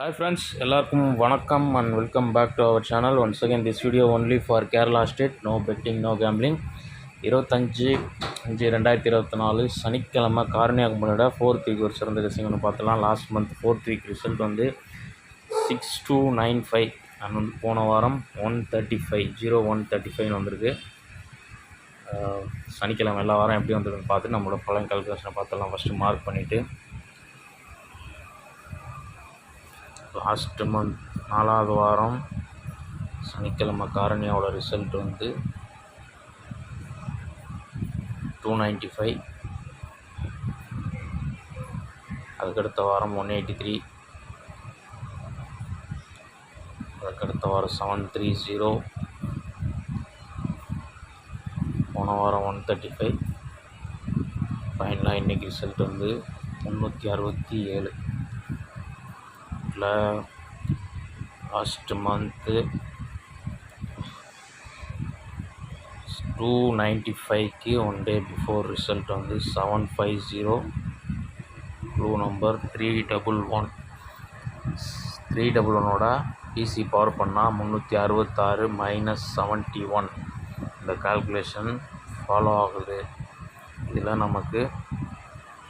Hi friends, எல்லாருக்கும் வணக்கம் and welcome back to our channel. Once again this video only for Kerala state, no betting, no gambling. 25/5/2024 சனிக்கிழமை காரணியாகும்பலோட 4th week ஒரு சிறந்த கசிங் ஒன்று பார்த்தலாம். Last month 4th week result வந்து 6295 and வந்து போன வாரம் 135 வந்திருக்கு. சனிக்கிழமை எல்லா வாரம் எப்படி வந்ததுன்னு பார்த்து நம்மளோட பலன் கால்குலேஷனை பார்த்தலாம். ஃபஸ்ட்டு மார்க் பண்ணிவிட்டு லாஸ்ட் மந்த் 4வது வாரம் சனிக்கிழமை காரணியாவோட ரிசல்ட் வந்து 295, அதுக்கடுத்த வாரம் 183, அதுக்கடுத்த வாரம் 730, போன வாரம் 135, ஃபைனலாக இன்றைக்கி ரிசல்ட் வந்து 367. லாஸ்ட் மந்த்து 295க்கு ஒன் டே பிஃபோர் ரிசல்ட் வந்து 750, க்ளூ நம்பர் 311. 311ஓட பிசி பவர் பண்ணால் 366 -71. இந்த கால்குலேஷன் ஃபாலோ ஆகுது. இதில் நமக்கு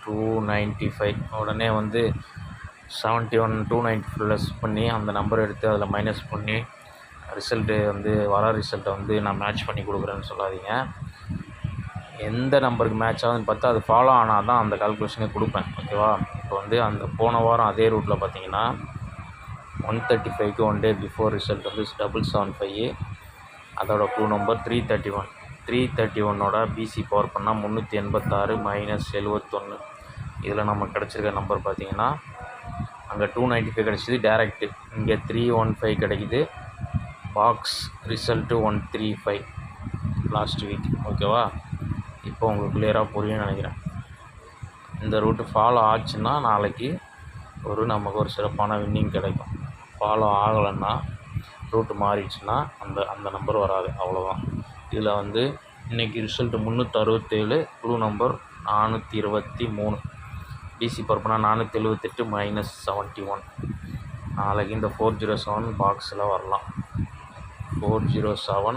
295 உடனே வந்து 71 290 ப்ளஸ் பண்ணி அந்த நம்பர் எடுத்து அதில் மைனஸ் பண்ணி ரிசல்ட்டு வந்து வர ரிசல்ட்டை வந்து நான் மேட்ச் பண்ணி கொடுக்குறேன்னு சொல்லாதீங்க. எந்த நம்பருக்கு மேட்ச் ஆகுதுன்னு பார்த்தா அது ஃபாலோ ஆனால் தான் அந்த கால்குலேஷனே கொடுப்பேன், ஓகேவா? இப்போ வந்து அந்த போன வாரம் அதே ரூட்டில் பார்த்தீங்கன்னா 135க்கு ஒன் டே பிஃபோர் ரிசல்ட் வந்து 775, அதோட க்ளூ நம்பர் 331. 331ஓட பிசி பவர் பண்ணால் 386 -71. இதில் நம்ம கிடச்சிருக்க நம்பர் பார்த்தீங்கன்னா அங்கே 295 கிடச்சிது டேரெக்டு, இங்கே 315 கிடைக்குது. பாக்ஸ் ரிசல்ட்டு 135 லாஸ்ட் வீக், ஓகேவா? இப்போ உங்களுக்கு கிளியராக புரியும்னு நினைக்கிறேன். இந்த ரூட்டு ஃபாலோ ஆச்சுன்னா நாளைக்கு நமக்கு ஒரு சிறப்பான வின்னிங் கிடைக்கும். ஃபாலோ ஆகலைன்னா ரூட்டு மாறிடுச்சுன்னா அந்த நம்பர் வராது, அவ்வளோதான். இதில் வந்து இன்றைக்கி ரிசல்ட்டு 367, க்ளூ நம்பர் 423, பிசி பர்பனா 478 -71. நாளைக்கு இந்த 407 பாக்ஸில் வரலாம். 407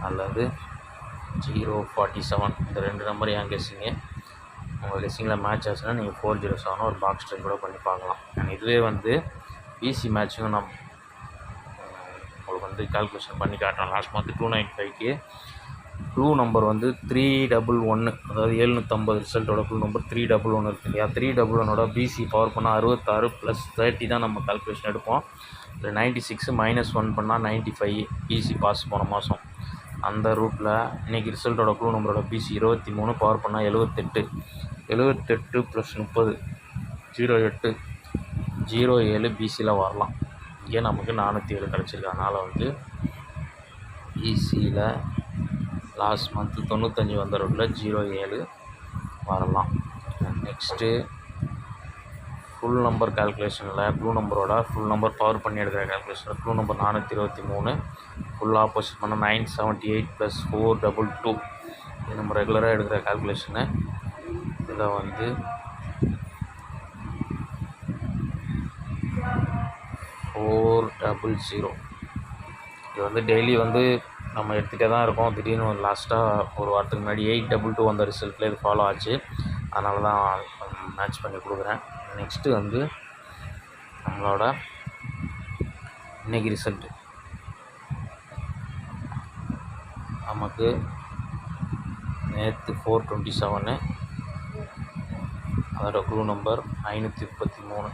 அல்லது 047, இந்த ரெண்டு நம்பர் என் கெஸ்ஸிங்கு. உங்கள் கெஸ்ஸிங்கில் மேட்ச் ஆச்சுன்னா நீங்கள் 407 ஒரு பாக்ஸ் ட்ரை கூட பண்ணி பார்க்கலாம். அண்ட் இதுவே வந்து பிசி மேட்ச்சும் நான் உங்களுக்கு வந்து கால்குலேஷன் பண்ணி காட்டுறேன். லாஸ்ட் மந்த் 295க்கு க்ளூ நம்பர் வந்து 311, அதாவது 750 ரிசல்ட்டோட க்ளூ நம்பர் 311 இருக்குது இல்லையா? 311ஓட பிசி பவர் பண்ணால் 66 + 30 தான் நம்ம கால்குலேஷன் எடுப்போம். இதில் 96 -1 பண்ணால் 95 பிசி பாஸ் போன மாதம். அந்த ரூட்டில் இன்றைக்கி ரிசல்ட்டோட க்ளூ நம்பரோட பிசி 23, பவர் பண்ணால் 78 + 30 08 பிசியில் வரலாம். இங்கே நமக்கு 407 கிடச்சிருக்கு. அதனால் வந்து பிசியில் லாஸ்ட் மந்த்து 95 வந்த ரூட்டில் 07 வரலாம். நெக்ஸ்ட்டு ஃபுல் நம்பர் கால்குலேஷனில் க்ளூ நம்பரோட ஃபுல் நம்பர் பவர் பண்ணி எடுக்கிற கால்குலேஷனில் க்ளூ நம்பர் 423, ஃபுல் ஆப்போசிட் பண்ணால் 978 + 422. இது நம்ம ரெகுலராக எடுக்கிற கால்குலேஷனு. இதில் வந்து 400. இது வந்து டெய்லி வந்து நம்ம எடுத்துகிட்டே தான் இருக்கோம். திடீர்னு லாஸ்ட்டாக ஒரு வாரத்துக்கு முன்னாடி 822 வந்த ரிசல்ட்டில் இது ஃபாலோ ஆச்சு. அதனால தான் மேட்ச் பண்ணி கொடுக்குறேன். நெக்ஸ்ட்டு வந்து நம்மளோட இன்றைக்கி ரிசல்ட்டு நமக்கு நேற்று 427, அதோட க்ளூ நம்பர் 533.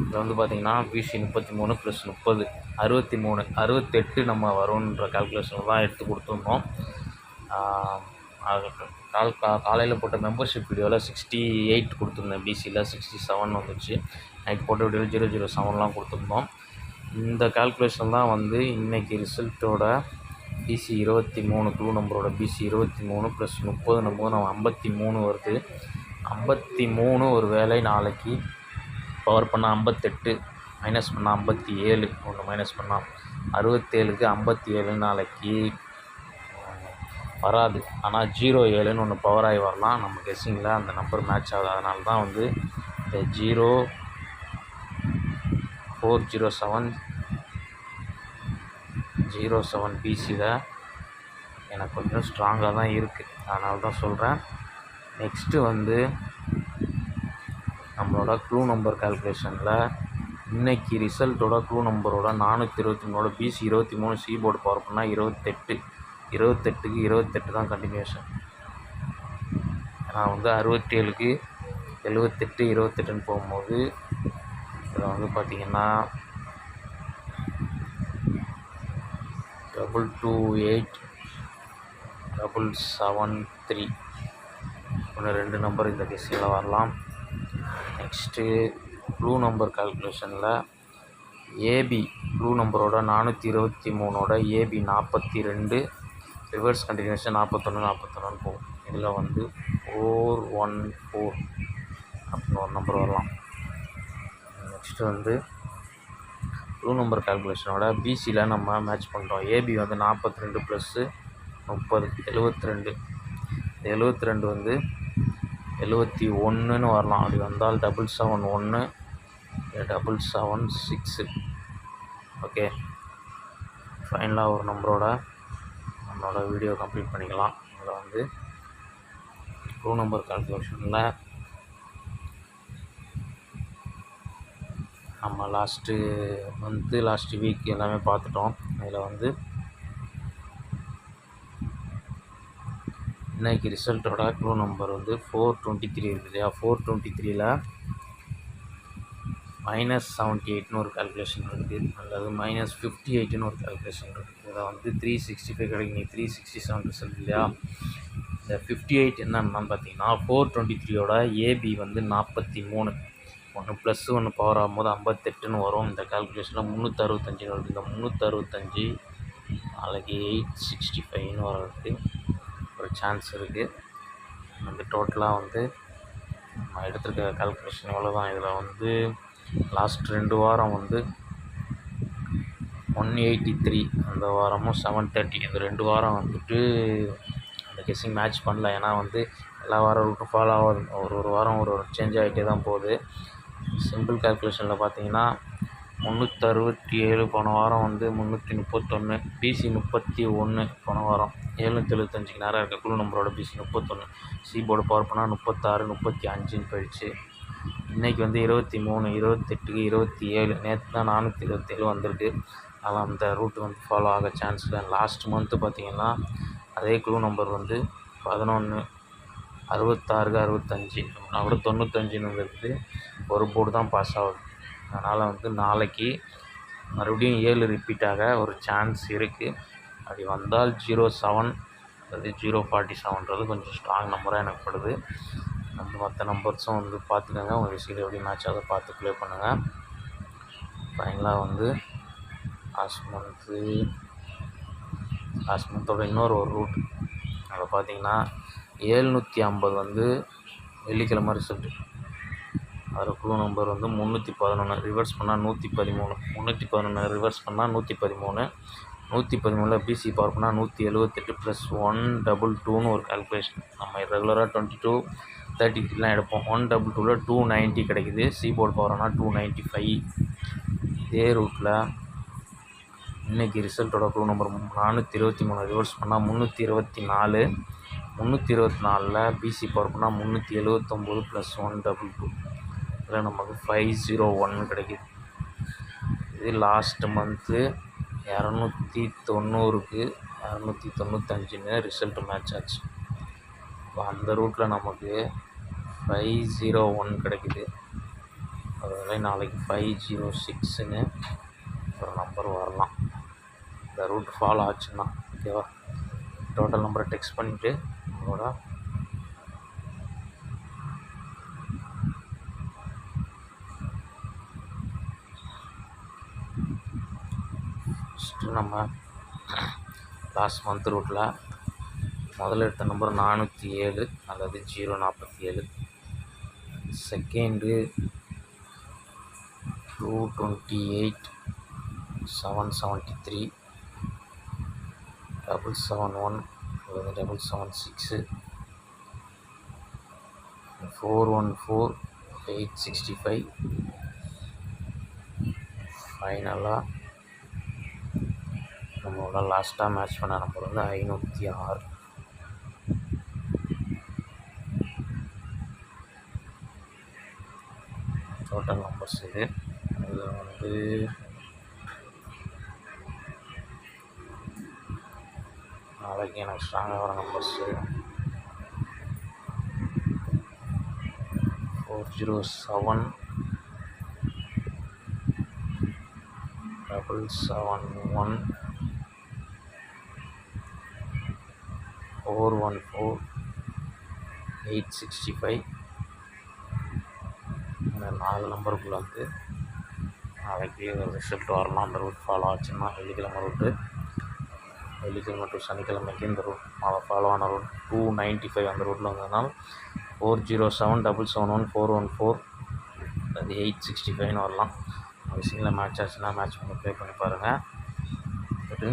இதில் வந்து பார்த்திங்கன்னா பிசி 33 + 30 63, 68 நம்ம வரும்ன்ற கால்குலேஷனில் தான் எடுத்து கொடுத்துருந்தோம். காலையில் போட்ட மெம்பர்ஷிப் வீடியோவில் 68 கொடுத்துருந்தேன், பிசியில் 67 வந்துச்சு. நைட் போட்ட வீடியோவில் 007லாம் கொடுத்துருந்தோம். இந்த கால்குலேஷன் தான் வந்து இன்றைக்கி ரிசல்ட்டோட பிசி 23, க்ளூ நம்பரோட பிசி 23 + 30 நம்ம 53 வருது. 53 ஒரு வேளை நாளைக்கு பவர் பண்ணால் 58, மைனஸ் பண்ணால் 57, ஒன்று மைனஸ் பண்ணால் 67க்கு 57 நாளைக்கு வராது. ஆனால் 07ன்னு ஒன்று பவர் ஆகி வரலாம். நம்ம கெஸ்ஸிங்கில் அந்த நம்பர் மேட்ச் ஆகுது. அதனால தான் வந்து இந்த 4007 பிசியில் எனக்கு கொஞ்சம் ஸ்ட்ராங்காக தான் இருக்குது, அதனால தான் சொல்கிறேன். நெக்ஸ்ட்டு வந்து நம்மளோட க்ளூ நம்பர் கால்குலேஷனில் இன்றைக்கி ரிசல்ட்டோட க்ளூ நம்பரோட 423 பிசி 23 சி போர்டு பவர் பண்ணால் 28க்கு 28 தான் கண்டினியூஷன். நான் வந்து 67க்கு 78 28ன்னு போகும்போது இதில் வந்து பார்த்திங்கன்னா 228773 ஒன்று 2 நம்பர் இந்த கெஸ்ஸிங்கில் வரலாம். நெக்ஸ்ட்டு ப்ளூ நம்பர் கால்குலேஷனில் ஏபி ப்ளூ நம்பரோட 423ஓட ஏபி 42 ரிவர்ஸ் கண்டினியூஷன் 41 போகும். இதில் வந்து 414 அப்படின்னு ஒரு நம்பர் வரலாம். நெக்ஸ்ட்டு வந்து ப்ளூ நம்பர் கால்குலேஷனோட பிசியில் நம்ம மேட்ச் பண்ணுறோம். ஏபி வந்து 42 + 30 72. 72 வந்து 71ன்னு வரலாம். அப்படி வந்தால் 771 776. ஓகே, ஃபைனலாக ஒரு நம்பரோட நம்மளோட வீடியோ கம்ப்ளீட் பண்ணிக்கலாம். அதில் வந்து ப்ளூ நம்பர் கால்குலேஷனில் நம்ம லாஸ்ட்டு மந்த்து லாஸ்ட்டு வீக் எல்லாமே பார்த்துட்டோம். அதில் வந்து இன்றைக்கி ரிசல்ட்டோட க்ளூ நம்பர் வந்து 423 இருக்குது இல்லையா. 423ல் -78ன்னு ஒரு கால்குலேஷன் இருக்குது, அல்லது -58ன்னு ஒரு கால்குலேஷன் இருக்குது. இதில் வந்து 365 கிடைக்கும். 367 ரிசல்ட் இல்லையா. இந்த 58 என்னன்னு பார்த்தீங்கன்னா 423ஓட ஏபி வந்து 43, ஒன்று ப்ளஸ் ஒன்று பவர் ஆகும்போது 58ன்னு வரும். இந்த கால்குலேஷனில் 365 வருது. இந்த 365 நாளைக்கு 865ன்னு வர்றதுக்கு ஒரு சான்ஸ் இருக்குது. அந்த டோட்டலாக வந்து நம்ம எடுத்துருக்க கால்குலேஷன் இவ்வளோ தான். இதில் வந்து லாஸ்ட் 2 வாரம் வந்து 183, அந்த வாரமும் 730. இந்த 2 வாரம் வந்துட்டு அந்த கெஸ்ஸிங் மேட்ச் பண்ணல. ஏன்னா வந்து எல்லா வாரம் ரூட்டும் ஃபாலோ ஆகாது. ஒரு வாரம் ஒரு சேஞ்ச் ஆகிட்டே தான் போகுது. சிம்பிள் கால்குலேஷனில் பார்த்தீங்கன்னா 367 போன வாரம் வந்து 331, பிசி 31 போன வாரம் 775க்கு நேரம் இருக்க குழு நம்பரோட பிசி 31, சி போர்டு பவர் பண்ணால் 36 35ன்னு போயிடுச்சு. இன்றைக்கி வந்து 23 28க்கு 27. நேற்று தான் 427 வந்திருக்கு. அதனால் அந்த ரூட்டு வந்து ஃபாலோ ஆக சான்ஸ் இல்லை. லாஸ்ட் மந்த்து பார்த்திங்கன்னா அதே குழு நம்பர் வந்து 11 66க்கு 65 கூட 95ன்னு வந்துருக்கு. ஒரு போர்டு தான் பாஸ் ஆகுது. அதனால் வந்து நாளைக்கு மறுபடியும் 7 ரிப்பீட் ஆக ஒரு சான்ஸ் இருக்குது. அப்படி வந்தால் 07 அது 047ன்றது கொஞ்சம் ஸ்ட்ராங் நம்பராக எனக்கு படுது. நம்ம மற்ற நம்பர்ஸும் வந்து பார்த்துக்கோங்க. உங்கள் சைடு எப்படி மேட்ச் அதை பார்த்து ப்ளே பண்ணுங்கள். ஃபைனலாக வந்து லாஸ்ட் மந்தோட இன்னொரு ரூட் அதில் பார்த்தீங்கன்னா 750 வந்து வெள்ளிக்கிழமை ரிசல்ட்டு. அதில் குழு நம்பர் வந்து 311, ரிவர்ஸ் பண்ணால் 113, 311 ரிவர்ஸ் பண்ணால் 113, 113ல் பிசி பவர் பண்ணால் 178 + 122ன்னு ஒரு கால்குலேஷன். நம்ம ரெகுலராக 22 33லாம் எடுப்போம். 122ல் 290 கிடைக்குது. சி போர்டு பவர்னா 295. இதே ரூட்டில் இன்றைக்கி ரிசல்ட்டோட க்ளூ நம்பர் 423 ரிவர்ஸ் பண்ணால் 324, 324ல் பிசி பவர் பண்ணால் 379 + 122. இதில் நமக்கு 501 கிடைக்குது. இது லாஸ்ட் மந்த்து 290க்கு 295ன்னு ரிசல்ட்டு மேட்ச் ஆச்சு. இப்போ அந்த ரூட்டில் நமக்கு 501 கிடைக்குது. அதில் நாளைக்கு 506ன்னு ஒரு நம்பர் வரலாம். இந்த ரூட் ஃபாலோ ஆச்சுன்னா ஓகேவா. டோட்டல் நம்பரை டெக்ஸ்ட் பண்ணிவிட்டு உங்களோட ஃபஸ்ட்டு நம்ம லாஸ்ட் மந்த் ரூட்டில் முதல்ல எடுத்த நம்பர் 407 அல்லது 047. செகண்டு 228 773, 771 அல்லது 776, 414 865, ஃபைனலாக நம்மளோட லாஸ்ட்டாக மேட்ச் பண்ண நம்பர் வந்து 506. டோட்டல் நம்பர்ஸ் இது. இதில் வந்து நாளைக்கு எனக்கு ஸ்ட்ராங்காக வர நம்பர்ஸு 407 771 414 865. இந்த 4 நம்பருக்குள்ளே வந்து நாளைக்கு ரிசல்ட் வரலாம். அந்த ரூட் ஃபாலோ ஆச்சுன்னா வெள்ளிக்கிழமை ரூட்டு, வெள்ளிக்கிழமை டு சனிக்கிழமைக்கு இந்த ரூட் ஃபாலோ ஆன ரூட் 295 அந்த ரூட்டில் வந்ததுனால 407 771 414 அது 865 வரலாம். சிங்கில் மேட்ச் ஆச்சுன்னா மேட்ச் பண்ணி ப்ளே பண்ணி பாருங்கள். பட்டு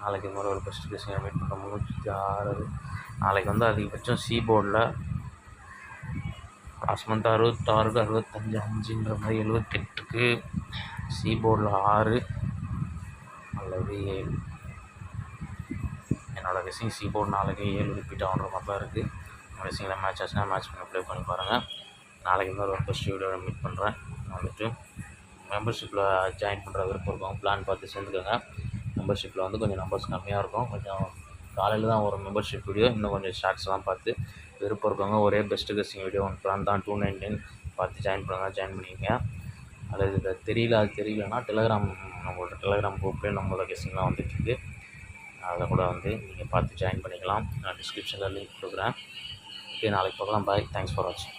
நாளைக்கு இந்த மாதிரி ஒரு பெஸ்ட் கேஸிங் மீட் பண்ணுற 306. நாளைக்கு வந்து அதிகபட்சம் சி போர்டில் லாஸ்ட் மந்த் 66க்கு 65 5ன்ற மாதிரி 78க்கு சி போர்டில் 6 அல்லது 7. என்னோடய கெஸிங் சி போர்டு நாளைக்கு 7 ரிப்பீட் ஆகிற மாதிரி தான் இருக்குது. கெஸிங்கில் மேட்ச் ஆச்சுன்னா மேட்ச் பண்ணி ப்ளே பண்ணி பாருங்கள். நாளைக்கு இந்த ஒரு பெஸ்ட் வீடியோவை மீட் பண்ணுறேன். வந்துட்டு மெம்பர்ஷிப்பில் ஜாயின் பண்ணுற விருப்பம் இருக்கும், பிளான் பார்த்து சேர்ந்துக்கோங்க. மெம்பர்ஷிப்பில் வந்து கொஞ்சம் நம்பர்ஸ் கம்மியாக இருக்கும். கொஞ்சம் காலையில் தான் ஒரு மெம்பர்ஷிப் வீடியோ, இன்னும் கொஞ்சம் ஷார்ட்ஸ்லாம் பார்த்து விருப்பம் இருக்கவங்க ஒரே பெஸ்ட்டு கெஸ்ஸிங் வீடியோ ஒன்று பிளான் தான் 299 பார்த்து ஜாயின் பண்ணிக்கங்க. அது தெரியலன்னா நம்மளோட டெலகிராம் குரூப்லேயே நம்மளோட கெஸ்ஸிங்லாம் வந்துட்டுருக்கு. அதில் கூட வந்து நீங்கள் பார்த்து ஜாயின் பண்ணிக்கலாம். நான் டிஸ்கிரிப்ஷனில் லிங்க் கொடுக்குறேன். ஓகே, நாளைக்கு பார்க்கலாம். பாய். தேங்க்ஸ் ஃபார் வாட்சிங்.